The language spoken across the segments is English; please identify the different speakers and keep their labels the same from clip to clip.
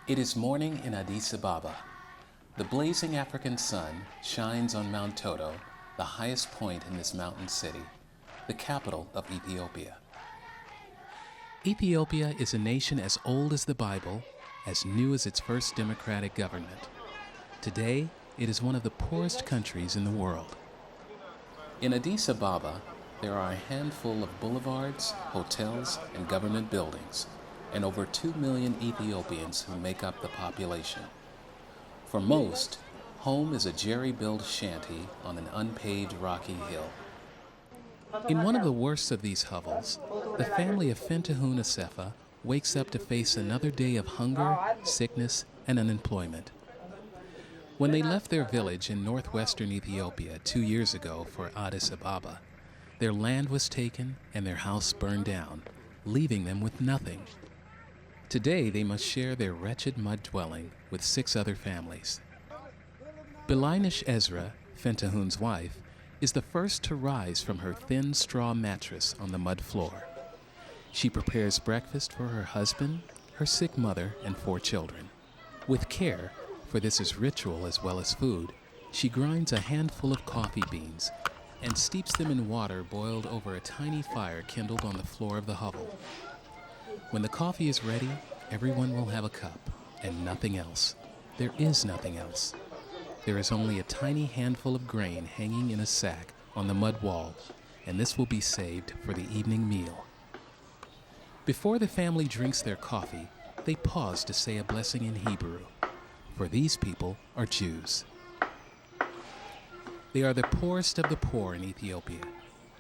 Speaker 1: It is morning in Addis Ababa. The blazing African sun shines on Mount Toto, the highest point in this mountain city, the capital of Ethiopia. Ethiopia is a nation as old as the Bible, as new as its first democratic government. Today, it is one of the poorest countries in the world. In Addis Ababa, there are a handful of boulevards, hotels, and government buildings, and over 2 million Ethiopians who make up the population. For most, home is a jerry-built shanty on an unpaved rocky hill. In one of the worst of these hovels, the family of Fentahun Asefa wakes up to face another day of hunger, sickness, and unemployment. When they left their village in northwestern Ethiopia 2 years ago for Addis Ababa, their land was taken and their house burned down, leaving them with nothing. Today, they must share their wretched mud dwelling with 6 other families. Belainish Ezra, Fentahun's wife, is the first to rise from her thin straw mattress on the mud floor. She prepares breakfast for her husband, her sick mother, and 4 children. With care, for this is ritual as well as food, she grinds a handful of coffee beans and steeps them in water boiled over a tiny fire kindled on the floor of the hovel. When the coffee is ready, everyone will have a cup, and nothing else. There is nothing else. There is only a tiny handful of grain hanging in a sack on the mud wall, and this will be saved for the evening meal. Before the family drinks their coffee, they pause to say a blessing in Hebrew, for these people are Jews. They are the poorest of the poor in Ethiopia,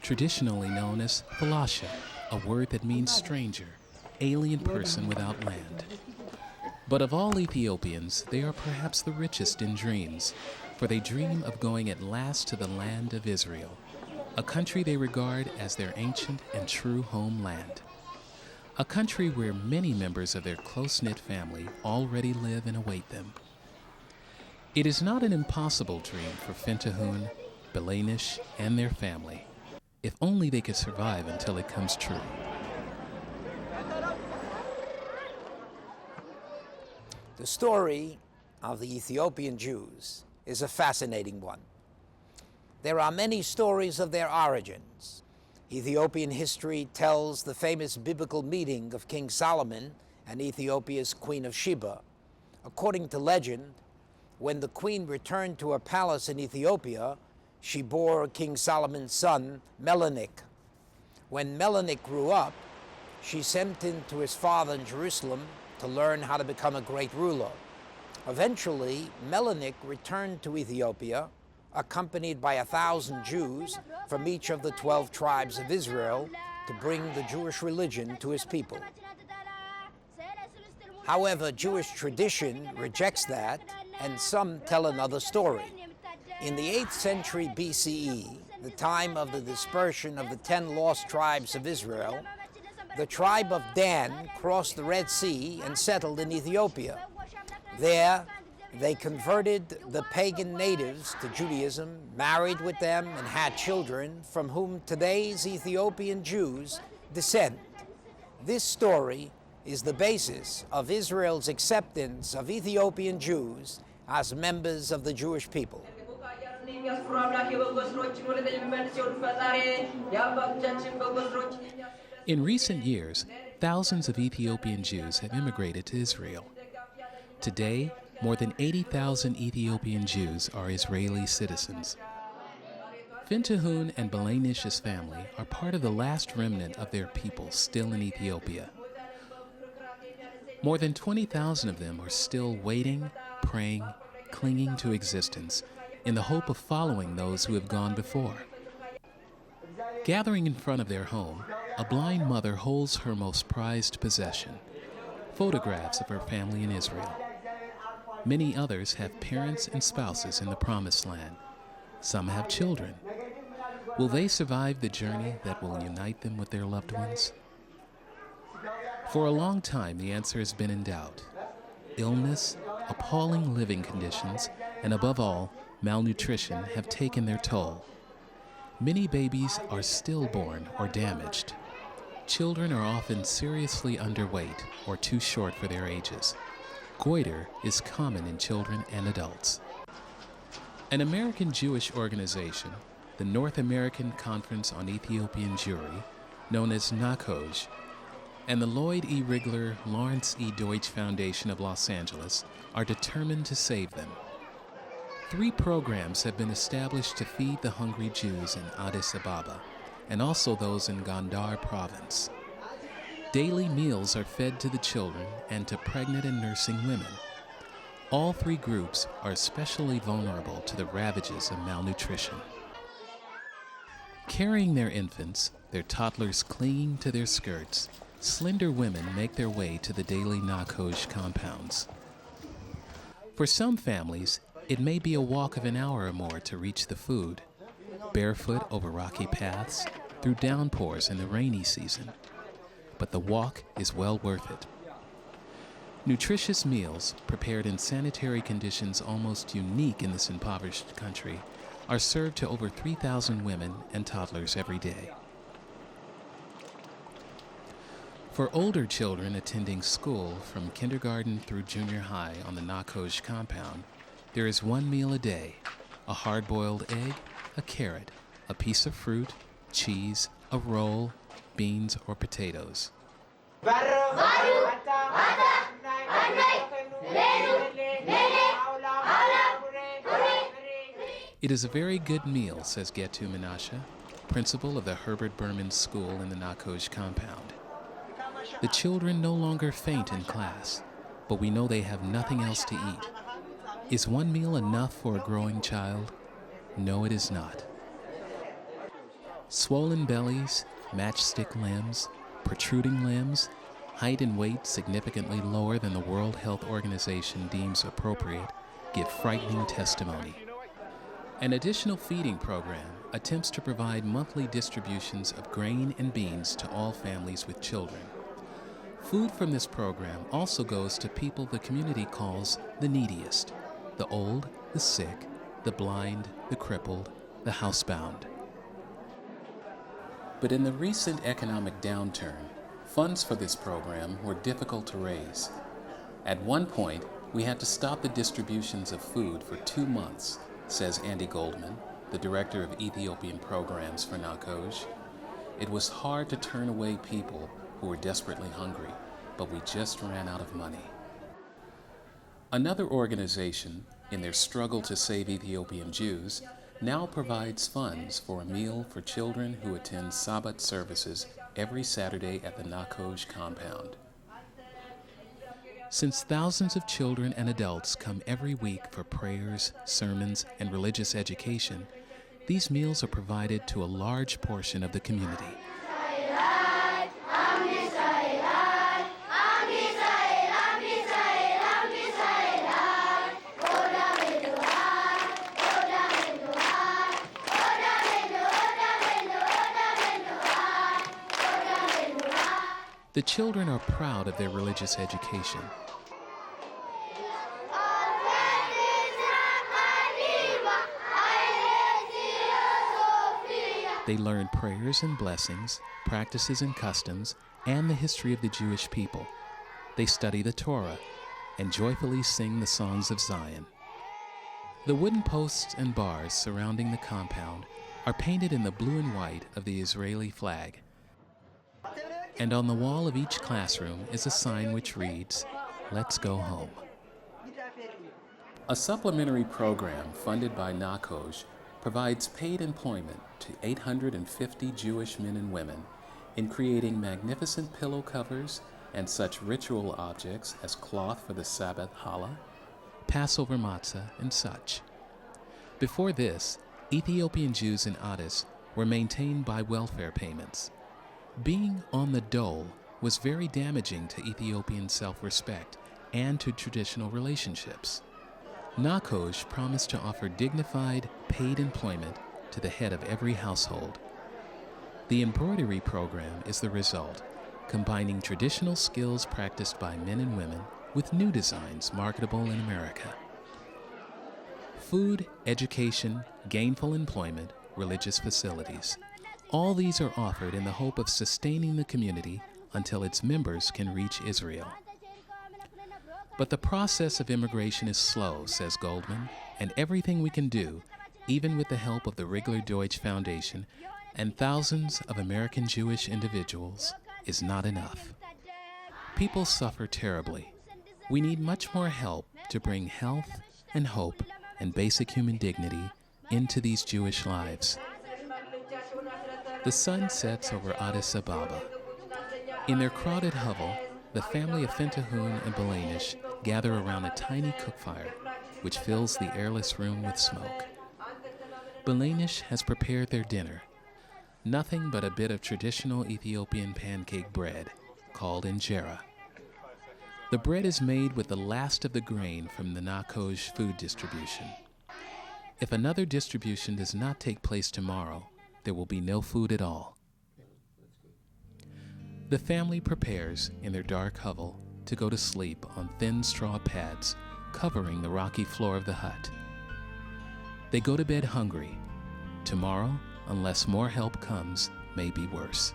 Speaker 1: traditionally known as falasha, a word that means stranger, alien person without land. But of all Ethiopians, they are perhaps the richest in dreams, for they dream of going at last to the land of Israel, a country they regard as their ancient and true homeland, a country where many members of their close-knit family already live and await them. It is not an impossible dream for Fentahun, Belainish, and their family, if only they could survive until it comes true.
Speaker 2: The story of the Ethiopian Jews is a fascinating one. There are many stories of their origins. Ethiopian history tells the famous biblical meeting of King Solomon and Ethiopia's Queen of Sheba. According to legend, when the queen returned to her palace in Ethiopia, she bore King Solomon's son, Melanick. When Melanick grew up, she sent him to his father in Jerusalem to learn how to become a great ruler. Eventually, Melanick returned to Ethiopia, accompanied by 1,000 Jews from each of the 12 tribes of Israel to bring the Jewish religion to his people. However, Jewish tradition rejects that, and some tell another story. In the 8th century BCE, the time of the dispersion of the 10 lost tribes of Israel, the tribe of Dan crossed the Red Sea and settled in Ethiopia. There, they converted the pagan natives to Judaism, married with them, and had children from whom today's Ethiopian Jews descend. This story is the basis of Israel's acceptance of Ethiopian Jews as members of the Jewish people.
Speaker 1: In recent years, thousands of Ethiopian Jews have immigrated to Israel. Today, more than 80,000 Ethiopian Jews are Israeli citizens. Fentahun and Belainish's family are part of the last remnant of their people still in Ethiopia. More than 20,000 of them are still waiting, praying, clinging to existence in the hope of following those who have gone before. Gathering in front of their home, a blind mother holds her most prized possession, photographs of her family in Israel. Many others have parents and spouses in the Promised Land. Some have children. Will they survive the journey that will unite them with their loved ones? For a long time, the answer has been in doubt. Illness, appalling living conditions, and above all, malnutrition have taken their toll. Many babies are stillborn or damaged. Children are often seriously underweight or too short for their ages. goiter is common in children and adults. An American Jewish organization, the North American Conference on Ethiopian Jewry, known as NACOJ, and the Lloyd E Rigler Lawrence E. Deutsch Foundation of Los Angeles are determined to save them. 3 programs have been established to feed the hungry Jews in Addis Ababa, and also those in Gondar province. Daily meals are fed to the children and to pregnant and nursing women. All 3 groups are especially vulnerable to the ravages of malnutrition. Carrying their infants, their toddlers clinging to their skirts, slender women make their way to the daily NACOJ compounds. For some families, it may be a walk of an hour or more to reach the food, barefoot over rocky paths, through downpours in the rainy season. But the walk is well worth it. Nutritious meals, prepared in sanitary conditions almost unique in this impoverished country, are served to over 3,000 women and toddlers every day. For older children attending school from kindergarten through junior high on the NACOJ compound, there is 1 meal a day: a hard-boiled egg, a carrot, a piece of fruit, cheese, a roll, beans, or potatoes. It is a very good meal, says Getu Menashe, principal of the Herbert Berman School in the NACOJ compound. The children no longer faint in class, but we know they have nothing else to eat. Is 1 meal enough for a growing child? No, it is not. Swollen bellies, matchstick limbs, protruding limbs, height and weight significantly lower than the World Health Organization deems appropriate give frightening testimony. An additional feeding program attempts to provide monthly distributions of grain and beans to all families with children. Food from this program also goes to people the community calls the neediest: the old, the sick, the blind, the crippled, the housebound. But in the recent economic downturn, funds for this program were difficult to raise. At one point, we had to stop the distributions of food for 2 months, says Andy Goldman, the director of Ethiopian Programs for NACOJ. It was hard to turn away people who were desperately hungry, but we just ran out of money. Another organization, in their struggle to save Ethiopian Jews, now provides funds for a meal for children who attend Sabbath services every Saturday at the NACOJ compound. Since thousands of children and adults come every week for prayers, sermons, and religious education, these meals are provided to a large portion of the community. The children are proud of their religious education. They learn prayers and blessings, practices and customs, and the history of the Jewish people. They study the Torah and joyfully sing the songs of Zion. The wooden posts and bars surrounding the compound are painted in the blue and white of the Israeli flag. And on the wall of each classroom is a sign which reads, "Let's go home." A supplementary program funded by NACOJ provides paid employment to 850 Jewish men and women in creating magnificent pillow covers and such ritual objects as cloth for the Sabbath challah, Passover matzah, and such. Before this, Ethiopian Jews in Addis were maintained by welfare payments. Being on the dole was very damaging to Ethiopian self-respect and to traditional relationships. NACOJ promised to offer dignified, paid employment to the head of every household. The embroidery program is the result, combining traditional skills practiced by men and women with new designs marketable in America. Food, education, gainful employment, religious facilities. All these are offered in the hope of sustaining the community until its members can reach Israel. But the process of immigration is slow, says Goldman, and everything we can do, even with the help of the Rigler Deutsch Foundation and thousands of American Jewish individuals, is not enough. People suffer terribly. We need much more help to bring health and hope and basic human dignity into these Jewish lives. The sun sets over Addis Ababa. In their crowded hovel, the family of Fentahun and Belanish gather around a tiny cookfire, which fills the airless room with smoke. Belanish has prepared their dinner, nothing but a bit of traditional Ethiopian pancake bread, called injera. The bread is made with the last of the grain from the Nakoj food distribution. If another distribution does not take place tomorrow, there will be no food at all. The family prepares, in their dark hovel, to go to sleep on thin straw pads covering the rocky floor of the hut. They go to bed hungry. Tomorrow, unless more help comes, may be worse.